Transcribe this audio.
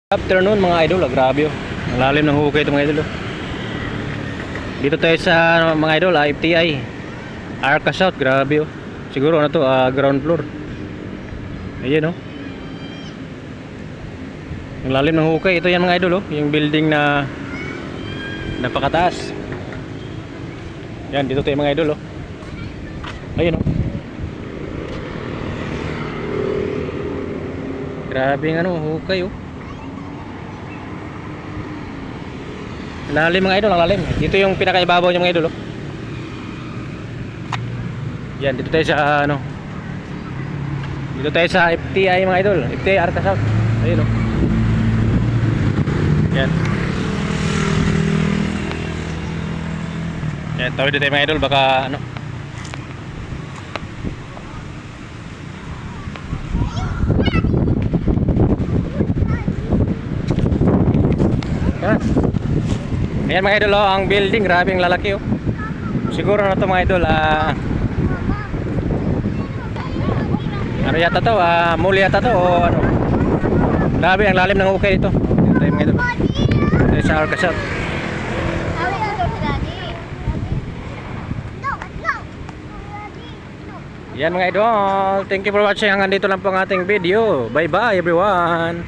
Afternoon mga idol, grabe oh. Ang lalim ng hukay ito mga idol oh. Dito tayo sa mga idol, FTI Arca South, grabe oh. Siguro ano to, ground floor. Ayan oh. Ang lalim ng hukay, ito yan mga idol oh. Yung building na napakataas. Yan, dito tayo mga idol oh. Ayan oh. Grabe ng ano, hukay oh. Lalim mga idol, ang lalim. Dito yung pinakaibabaw niya mga idol oh. Yan, dito tayo sa ano. Dito tayo sa FTI mga idol, FTI Arca South. Ayun oh. Yan. Yan, tawid dito tayo mga idol, baka ano. Yan. Ayan mga idol oh, ang building, grabe ang lalaki oh. Siguro na to mga idol, ano yata to, mall yata to o ano. Grabe ang lalim ng hukay dito. Dito tayo mga idol. Dito sa Arca South. Yan mga idol, thank you for watching. Hanggang dito lang po ang ating video. Bye bye everyone.